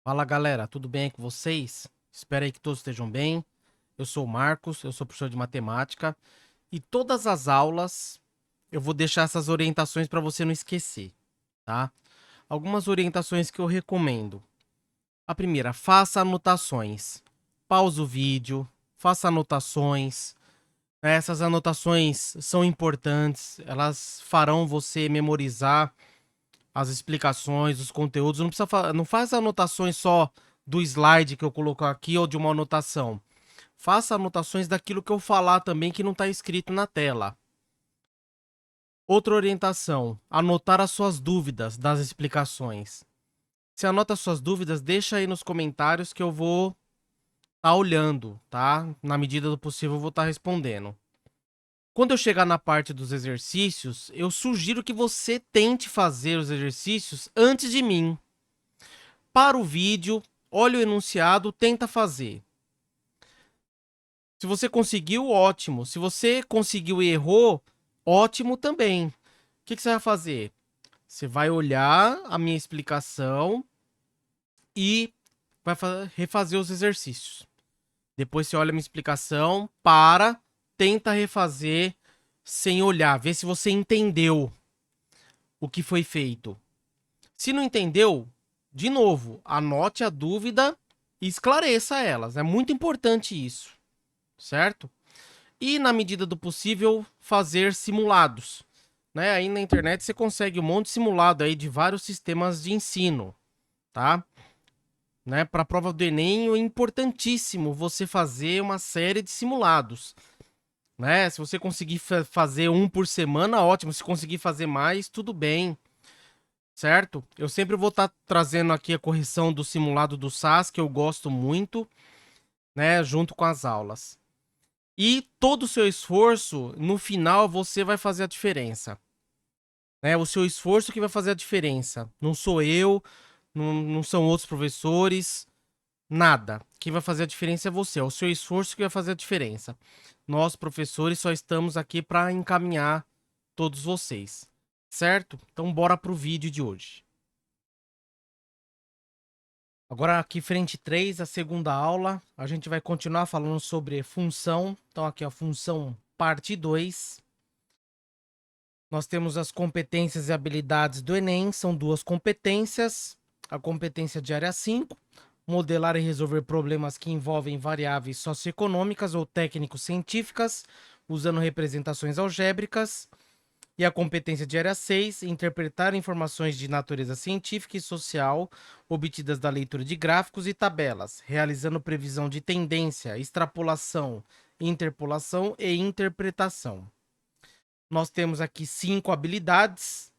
Fala galera, tudo bem aí com vocês? Espero aí que todos estejam bem. Eu sou o Marcos, eu sou professor de matemática e todas as aulas eu vou deixar essas orientações para você não esquecer, tá? Algumas orientações que eu recomendo. A primeira, faça anotações. Pausa o vídeo, faça anotações. Essas anotações são importantes, elas farão você memorizar as explicações, os conteúdos. Não precisa não faz anotações só do slide que eu coloco aqui ou de uma anotação. Faça anotações daquilo que eu falar também que não está escrito na tela. Outra orientação: anotar as suas dúvidas das explicações. Se anota as suas dúvidas, deixa aí nos comentários que eu vou estar olhando, tá? Na medida do possível, eu vou estar respondendo. Quando eu chegar na parte dos exercícios, eu sugiro que você tente fazer os exercícios antes de mim. Para o vídeo, olha o enunciado, tenta fazer. Se você conseguiu, ótimo. Se você conseguiu e errou, ótimo também. O que você vai fazer? Você vai olhar a minha explicação e vai refazer os exercícios. Depois você olha a minha explicação, tenta refazer sem olhar, vê se você entendeu o que foi feito. Se não entendeu, de novo, anote a dúvida e esclareça elas. É muito importante isso, certo? E, na medida do possível, fazer simulados. Né? Aí na internet você consegue um monte de simulado aí de vários sistemas de ensino, tá? Né? Para a prova do Enem é importantíssimo você fazer uma série de simulados. Né? Se você conseguir fazer um por semana, ótimo. Se conseguir fazer mais, tudo bem. Certo? Eu sempre vou estar trazendo aqui a correção do simulado do SAS, que eu gosto muito, né, junto com as aulas. E todo o seu esforço, no final, você vai fazer a diferença. Né? O seu esforço que vai fazer a diferença. Não sou eu, não são outros professores, nada. Quem vai fazer a diferença é você, é o seu esforço que vai fazer a diferença. Nós, professores, só estamos aqui para encaminhar todos vocês. Certo? Então, bora pro vídeo de hoje. Agora aqui frente 3, a segunda aula, a gente vai continuar falando sobre função. Então aqui a função parte 2. Nós temos as competências e habilidades do Enem, são duas competências. A competência de área 5, modelar e resolver problemas que envolvem variáveis socioeconômicas ou técnico-científicas, usando representações algébricas. E a competência de área 6, interpretar informações de natureza científica e social obtidas da leitura de gráficos e tabelas, realizando previsão de tendência, extrapolação, interpolação e interpretação. Nós temos aqui 5 habilidades.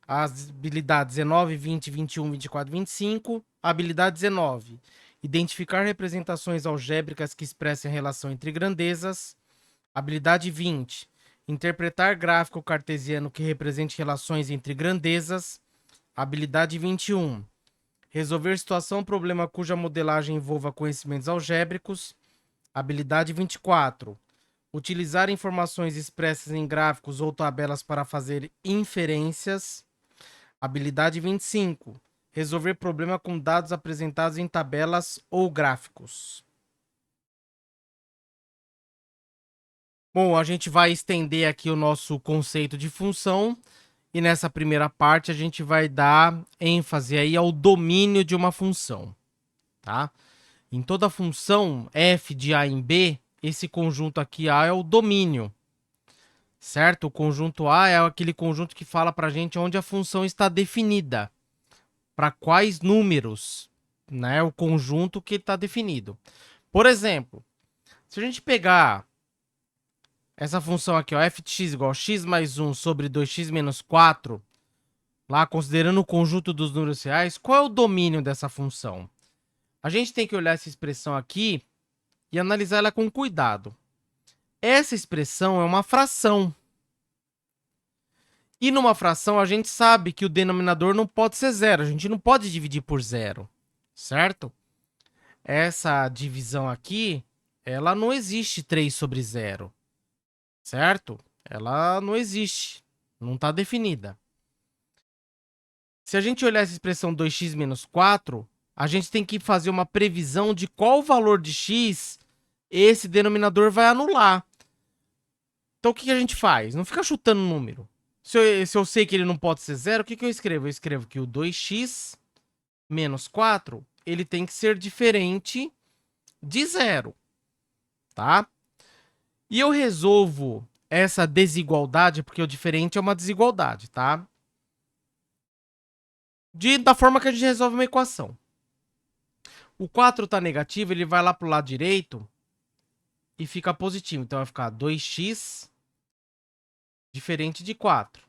As habilidades 19, 20, 21, 24, 25. Habilidade 19. Identificar representações algébricas que expressem a relação entre grandezas. Habilidade 20. Interpretar gráfico cartesiano que represente relações entre grandezas. Habilidade 21. Resolver situação ou problema cuja modelagem envolva conhecimentos algébricos. Habilidade 24. Utilizar informações expressas em gráficos ou tabelas para fazer inferências. Habilidade 25. Resolver problema com dados apresentados em tabelas ou gráficos. Bom, a gente vai estender aqui o nosso conceito de função e nessa primeira parte a gente vai dar ênfase aí ao domínio de uma função, tá? Em toda função f de a em b, esse conjunto aqui A é o domínio, certo? O conjunto A é aquele conjunto que fala pra gente onde a função está definida, para quais números, né? O conjunto que está definido. Por exemplo, se a gente pegar essa função aqui, ó, f de x igual a x mais 1 sobre 2x menos 4, lá considerando o conjunto dos números reais, qual é o domínio dessa função? A gente tem que olhar essa expressão aqui e analisar ela com cuidado. Essa expressão é uma fração. E numa fração a gente sabe que o denominador não pode ser zero, a gente não pode dividir por zero, certo? Essa divisão aqui, ela não existe 3 sobre zero, certo? Ela não existe, não está definida. Se a gente olhar essa expressão 2x menos 4, a gente tem que fazer uma previsão de qual valor de x esse denominador vai anular. Então, o que a gente faz? Não fica chutando número. Se eu sei que ele não pode ser zero, o que eu escrevo? Eu escrevo que o 2x menos 4, ele tem que ser diferente de zero, tá? E eu resolvo essa desigualdade, porque o diferente é uma desigualdade, tá? Da forma que a gente resolve uma equação. O 4 tá negativo, ele vai lá pro lado direito e fica positivo. Então vai ficar 2x diferente de 4.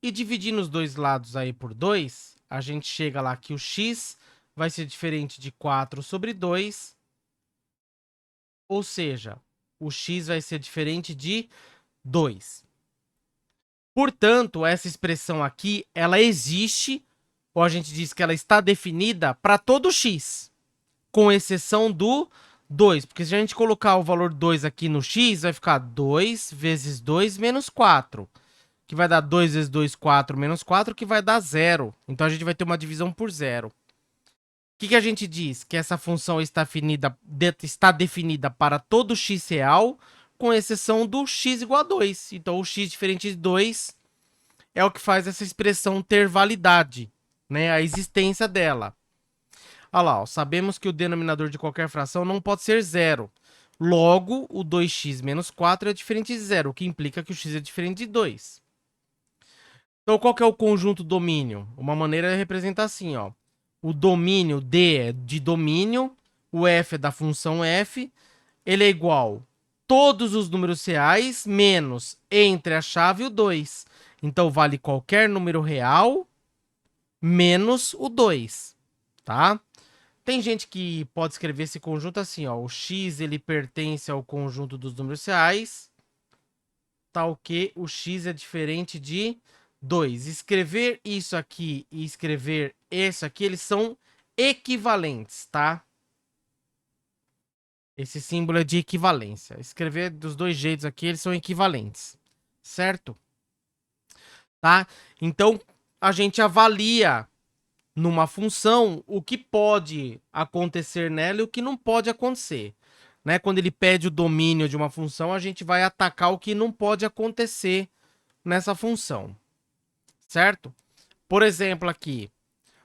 E dividindo os dois lados aí por 2, a gente chega lá que o x vai ser diferente de 4 sobre 2. Ou seja, o x vai ser diferente de 2. Portanto, essa expressão aqui, ela existe, ou a gente diz que ela está definida para todo x, com exceção do 2. Porque se a gente colocar o valor 2 aqui no x, vai ficar 2 vezes 2 menos 4. Que vai dar 2 vezes 2, 4 menos 4, que vai dar 0. Então a gente vai ter uma divisão por 0. O que a gente diz? Que essa função está definida para todo x real, com exceção do x igual a 2. Então o x diferente de 2 é o que faz essa expressão ter validade, né? A existência dela. Olha lá, ó, sabemos que o denominador de qualquer fração não pode ser zero. Logo, o 2x menos 4 é diferente de zero, o que implica que o x é diferente de 2. Então, qual que é o conjunto domínio? Uma maneira é representar assim, ó. O domínio D é de domínio, o f é da função f, ele é igual todos os números reais menos entre a chave e o 2. Então, vale qualquer número real menos o 2, tá? Tem gente que pode escrever esse conjunto assim, ó. O x, ele pertence ao conjunto dos números reais, tal que o x é diferente de 2. Escrever isso aqui e escrever isso aqui, eles são equivalentes, tá? Esse símbolo é de equivalência. Escrever dos dois jeitos aqui, eles são equivalentes, certo? Tá? Então, a gente avalia numa função o que pode acontecer nela e o que não pode acontecer. Né? Quando ele pede o domínio de uma função, a gente vai atacar o que não pode acontecer nessa função, certo? Por exemplo, aqui,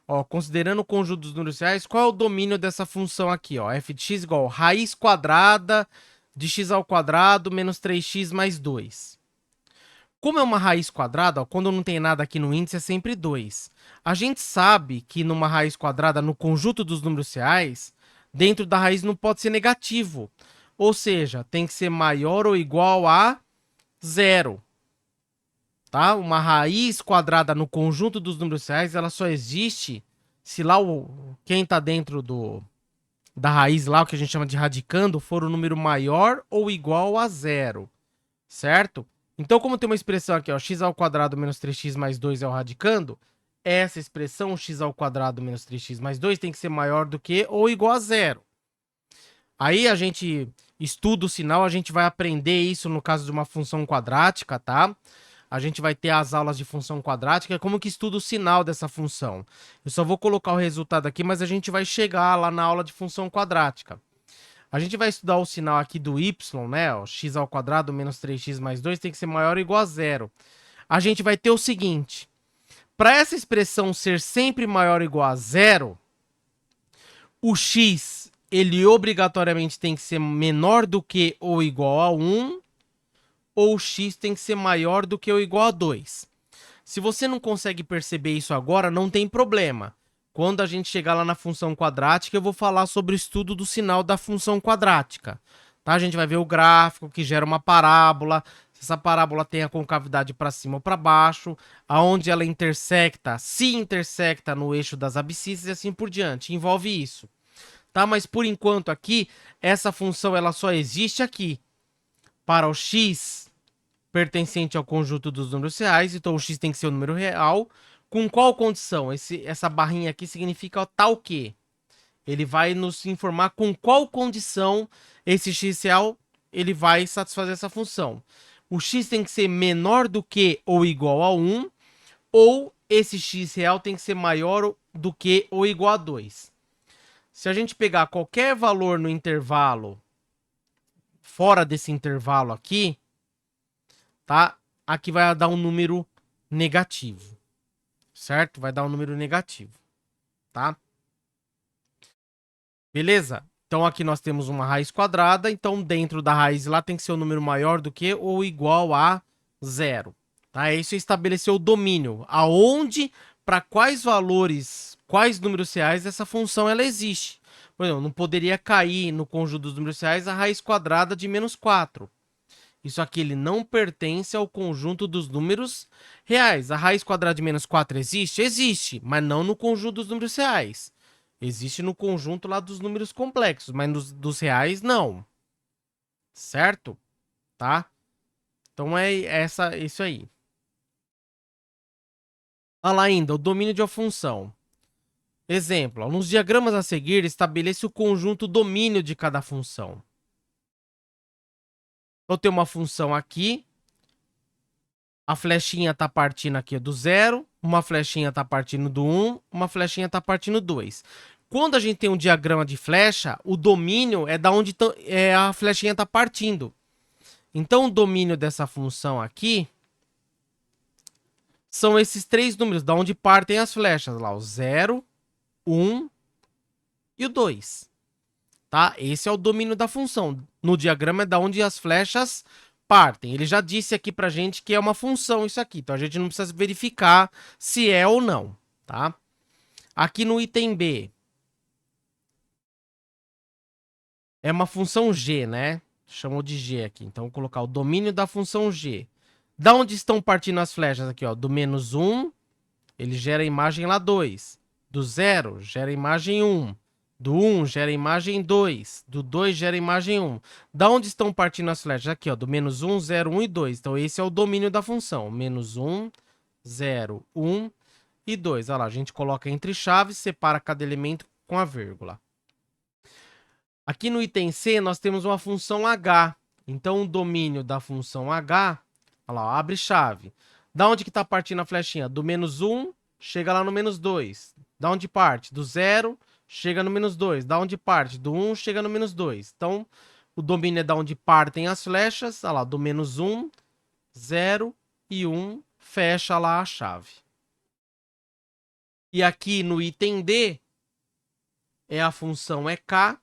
ó, considerando o conjunto dos números reais, qual é o domínio dessa função aqui? Ó? F de x igual a raiz quadrada de x ao quadrado menos 3x mais 2. Como é uma raiz quadrada, ó, quando não tem nada aqui no índice, é sempre 2. A gente sabe que numa raiz quadrada, no conjunto dos números reais, dentro da raiz não pode ser negativo. Ou seja, tem que ser maior ou igual a 0. Tá? Uma raiz quadrada no conjunto dos números reais, ela só existe se lá quem está dentro da raiz, lá o que a gente chama de radicando, for o número maior ou igual a 0. Certo? Então, como tem uma expressão aqui, ó, x ao quadrado menos 3x mais 2 é o radicando, essa expressão x ao quadrado menos 3x mais 2 tem que ser maior do que ou igual a 0. Aí a gente estuda o sinal, a gente vai aprender isso no caso de uma função quadrática, tá? A gente vai ter as aulas de função quadrática, como que estuda o sinal dessa função. Eu só vou colocar o resultado aqui, mas a gente vai chegar lá na aula de função quadrática. A gente vai estudar o sinal aqui do y, né? Ó, x ao quadrado menos 3x mais 2 tem que ser maior ou igual a 0. A gente vai ter o seguinte. Para essa expressão ser sempre maior ou igual a 0, o x, ele obrigatoriamente tem que ser menor do que ou igual a 1, ou o x tem que ser maior do que ou igual a 2. Se você não consegue perceber isso agora, não tem problema. Quando a gente chegar lá na função quadrática, eu vou falar sobre o estudo do sinal da função quadrática. Tá? A gente vai ver o gráfico que gera uma parábola, se essa parábola tem a concavidade para cima ou para baixo, aonde ela intersecta, se intersecta no eixo das abscissas e assim por diante. Envolve isso. Tá? Mas por enquanto aqui, essa função ela só existe aqui. Para o x pertencente ao conjunto dos números reais, então o x tem que ser o número real. Com qual condição? Essa barrinha aqui significa tal que. Ele vai nos informar com qual condição esse x real ele vai satisfazer essa função. O x tem que ser menor do que ou igual a 1, ou esse x real tem que ser maior do que ou igual a 2. Se a gente pegar qualquer valor no intervalo, fora desse intervalo aqui, tá? Aqui vai dar um número negativo, certo? Vai dar um número negativo, tá? Beleza? Então aqui nós temos uma raiz quadrada, então dentro da raiz lá tem que ser um número maior do que ou igual a zero, tá? Isso é estabelecer o domínio, aonde, para quais valores, quais números reais essa função ela existe. Por exemplo, não poderia cair no conjunto dos números reais a raiz quadrada de menos 4. Isso aqui ele não pertence ao conjunto dos números reais. A raiz quadrada de menos 4 existe? Existe, mas não no conjunto dos números reais. Existe no conjunto lá dos números complexos, mas dos reais não. Certo? Tá? Então é isso aí. Olha lá ainda, o domínio de uma função. Exemplo, ó, nos diagramas a seguir, estabeleça o conjunto domínio de cada função. Eu tenho uma função aqui, a flechinha tá partindo aqui do 0, uma flechinha tá partindo do 1, uma flechinha tá partindo do 2. Quando a gente tem um diagrama de flecha, o domínio é da onde a flechinha tá partindo. Então, o domínio dessa função aqui são esses três números, da onde partem as flechas, lá, o 0, 1 e o 2. Tá? Esse é o domínio da função. No diagrama é da onde as flechas partem. Ele já disse aqui pra gente que é uma função isso aqui, então a gente não precisa verificar se é ou não, tá? Aqui no item B é uma função g, né? Chamou de g aqui, então vou colocar o domínio da função g. Da onde estão partindo as flechas aqui, ó? Do menos 1, ele gera a imagem lá 2. Do 0, gera a imagem 1. Do 1 gera a imagem 2. Do 2 gera a imagem 1. Da onde estão partindo as flechas? Aqui, ó, do menos 1, 0, 1 e 2. Então, esse é o domínio da função. Menos 1, 0, 1 e 2. Olha lá, a gente coloca entre chaves, separa cada elemento com a vírgula. Aqui no item C, nós temos uma função h. Então, o domínio da função h, olha lá, abre chave. Da onde que está partindo a flechinha? Do menos 1, chega lá no menos 2. Da onde parte? Do 0, chega no menos 2. Da onde parte? Do 1, chega no menos 2. Então, o domínio é da onde partem as flechas. Olha lá, do menos 1, 0 e 1, fecha lá a chave. E aqui no item D, é a função EK.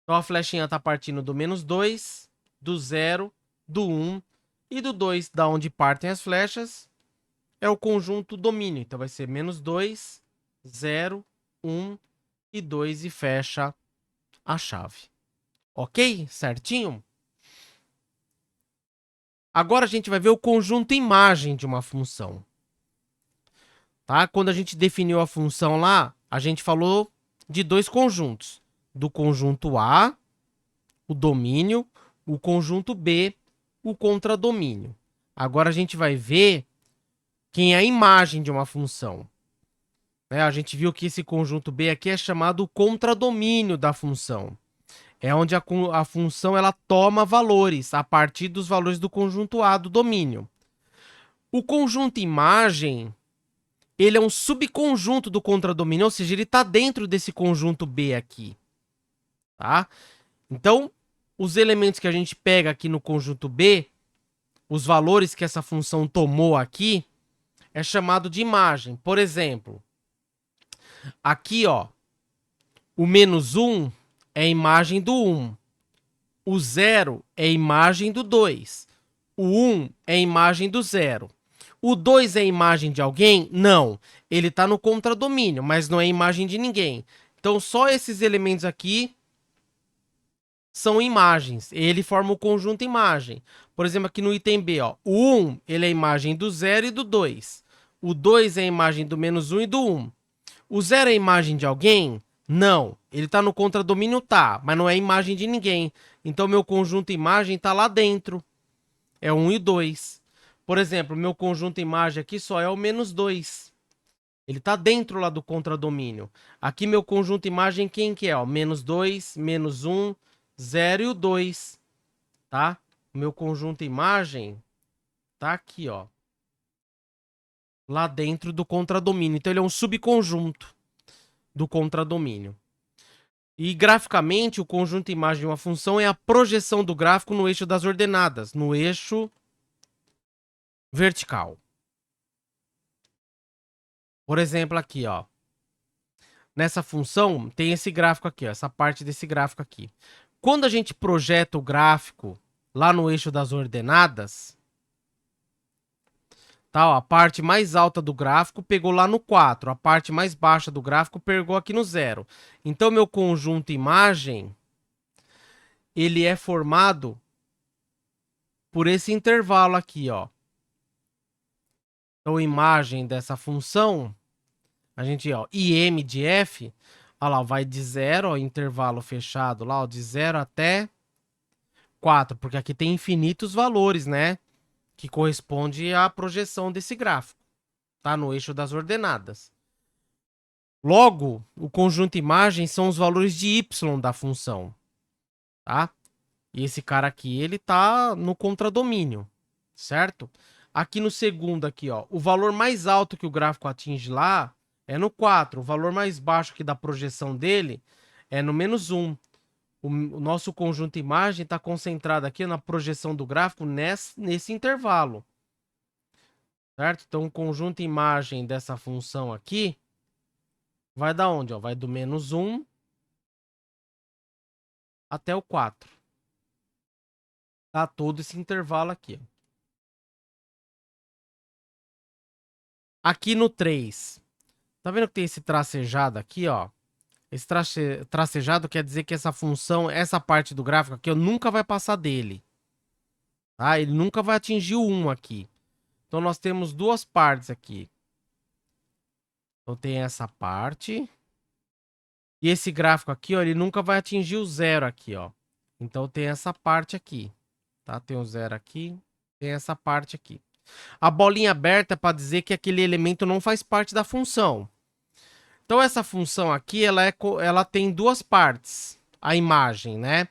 Então, a flechinha está partindo do menos 2, do 0, do 1 e do 2, da onde partem as flechas, é o conjunto domínio. Então, vai ser menos 2, 0, 1 e 2 e fecha a chave. Ok? Certinho? Agora a gente vai ver o conjunto imagem de uma função. Tá? Quando a gente definiu a função lá, a gente falou de dois conjuntos. Do conjunto A, o domínio, o conjunto B, o contradomínio. Agora a gente vai ver quem é a imagem de uma função. A gente viu que esse conjunto B aqui é chamado contradomínio da função. É onde a função ela toma valores a partir dos valores do conjunto A do domínio. O conjunto imagem, ele é um subconjunto do contradomínio, ou seja, ele está dentro desse conjunto B aqui. Tá? Então, os elementos que a gente pega aqui no conjunto B, os valores que essa função tomou aqui, é chamado de imagem. Por exemplo, aqui, ó, o menos 1 é a imagem do 1. O 0 é a imagem do 2. O 1 é a imagem do 0. O 2 é a imagem de alguém? Não. Ele está no contradomínio, mas não é a imagem de ninguém. Então, só esses elementos aqui são imagens. Ele forma o conjunto imagem. Por exemplo, aqui no item B, ó, o 1 ele é a imagem do 0 e do 2. O 2 é a imagem do menos 1 e do 1. O 0 é a imagem de alguém? Não. Ele está no contradomínio? Tá, mas não é a imagem de ninguém. Então, meu conjunto imagem está lá dentro. É 1 e 2. Por exemplo, meu conjunto imagem aqui só é o menos 2. Ele está dentro lá do contradomínio. Aqui, meu conjunto imagem, quem que é? Ó, menos 2, menos 1, 0 e o 2. Tá? O meu conjunto imagem tá aqui, ó. Lá dentro do contradomínio. Então, ele é um subconjunto. do contradomínio. E graficamente, o conjunto imagem de uma função é a projeção do gráfico no eixo das ordenadas, no eixo vertical. Por exemplo, aqui, ó. Nessa função, tem esse gráfico aqui, ó, essa parte desse gráfico aqui. Quando a gente projeta o gráfico lá no eixo das ordenadas, tá, ó, a parte mais alta do gráfico pegou lá no 4, a parte mais baixa do gráfico pegou aqui no 0. Então, meu conjunto imagem, ele é formado por esse intervalo aqui, ó. Então, imagem dessa função, a gente, ó, IM de f, ó lá, vai de 0, ó, intervalo fechado lá, ó, de 0 até 4, porque aqui tem infinitos valores, né? Que corresponde à projeção desse gráfico, tá? No eixo das ordenadas. Logo, o conjunto imagem são os valores de y da função, tá? E esse cara aqui, ele tá no contradomínio, certo? Aqui no segundo, aqui, ó, o valor mais alto que o gráfico atinge lá é no 4. O valor mais baixo aqui da projeção dele é no -1. O nosso conjunto imagem está concentrado aqui na projeção do gráfico nesse intervalo, certo? Então, o conjunto imagem dessa função aqui vai da onde? Ó? Vai do -1 até o 4. Tá todo esse intervalo aqui. Aqui no 3, tá vendo que tem esse tracejado aqui, ó? Esse tracejado quer dizer que essa função, essa parte do gráfico aqui, nunca vai passar dele. Tá? Ele nunca vai atingir o 1 aqui. Então, nós temos duas partes aqui. Então, tem essa parte. E esse gráfico aqui, ó, ele nunca vai atingir o 0 aqui, ó. Então, tem essa parte aqui. Tá? Tem o 0 aqui, tem essa parte aqui. A bolinha aberta é para dizer que aquele elemento não faz parte da função. Então, essa função aqui, ela tem duas partes, a imagem, né?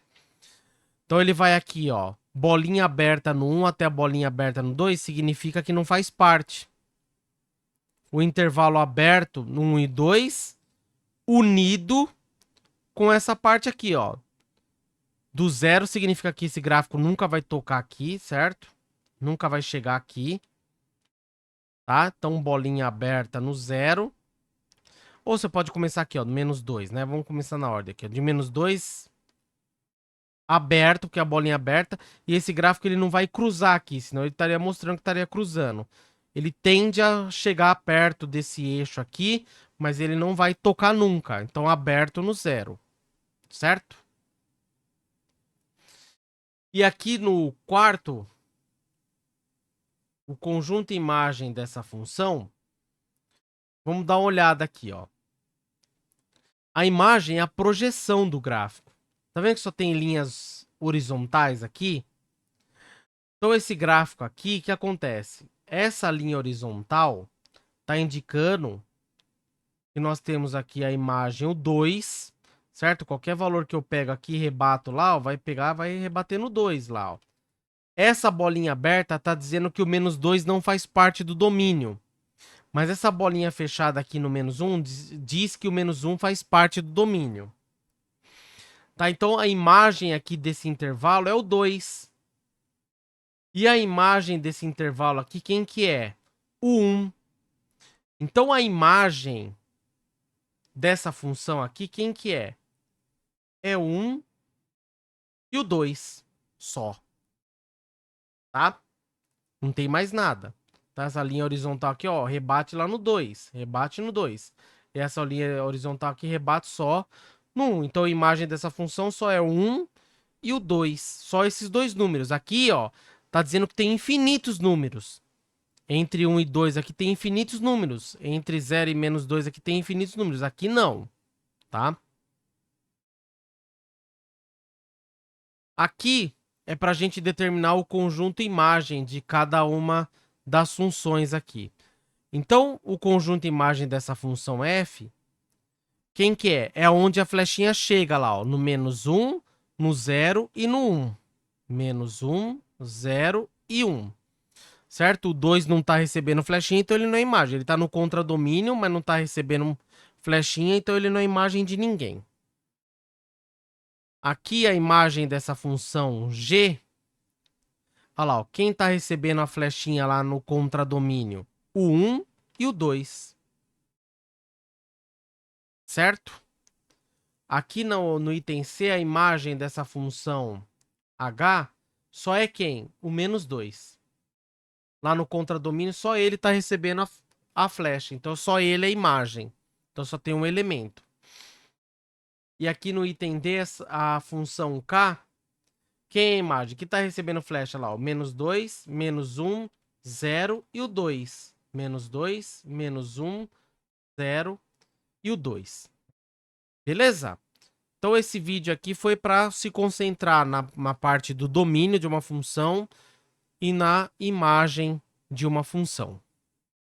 Então, ele vai aqui, ó, bolinha aberta no 1 até a bolinha aberta no 2, significa que não faz parte. O intervalo aberto no 1 e 2, unido com essa parte aqui, ó. Do 0 significa que esse gráfico nunca vai tocar aqui, certo? Nunca vai chegar aqui. Tá? Então, bolinha aberta no 0. Ou você pode começar aqui, ó, no -2, né? Vamos começar na ordem aqui, ó. De -2 aberto, porque é a bolinha aberta. E esse gráfico ele não vai cruzar aqui, senão ele estaria mostrando que estaria cruzando. Ele tende a chegar perto desse eixo aqui, mas ele não vai tocar nunca. Então, aberto no 0, certo? E aqui no quarto, o conjunto imagem dessa função, vamos dar uma olhada aqui, ó. A imagem é a projeção do gráfico. Tá vendo que só tem linhas horizontais aqui? Então, esse gráfico aqui, o que acontece? Essa linha horizontal está indicando que nós temos aqui a imagem, o 2, certo? Qualquer valor que eu pego aqui e rebato lá, ó, vai pegar, vai rebater no 2 lá, ó. Essa bolinha aberta está dizendo que o -2 não faz parte do domínio. Mas essa bolinha fechada aqui no -1 diz que o -1 faz parte do domínio. Tá? Então, a imagem aqui desse intervalo é o 2. E a imagem desse intervalo aqui, quem que é? O 1. Então, a imagem dessa função aqui, quem que é? É o 1 e o 2 só. Tá? Não tem mais nada. Tá? Essa linha horizontal aqui, ó, rebate lá no 2. Rebate no 2. E essa linha horizontal aqui rebate só no 1. Então, a imagem dessa função só é o 1 e o 2. Só esses dois números. Aqui, ó, tá dizendo que tem infinitos números. Entre 1 e 2 aqui tem infinitos números. Entre 0 e -2 aqui tem infinitos números. Aqui não, tá? Aqui é para a gente determinar o conjunto imagem de cada uma das funções aqui. Então, o conjunto imagem dessa função f, quem que é? É onde a flechinha chega lá, ó, no -1, no 0 e no 1. -1, 0 e 1. Certo? O 2 não está recebendo flechinha, então ele não é imagem. Ele está no contradomínio, mas não está recebendo flechinha, então ele não é imagem de ninguém. Aqui a imagem dessa função g. Olha lá, ó, quem está recebendo a flechinha lá no contradomínio? O 1 e o 2. Certo? Aqui no item C, a imagem dessa função h só é quem? O menos 2. Lá no contradomínio, só ele está recebendo a flecha. Então, só ele é imagem. Então, só tem um elemento. E aqui no item D, a função k, quem é a imagem? Que está recebendo flecha lá? O menos 2, menos 1, 0 e o 2. Menos 2, menos 1, 0 e o 2. Beleza? Então, esse vídeo aqui foi para se concentrar na parte do domínio de uma função e na imagem de uma função.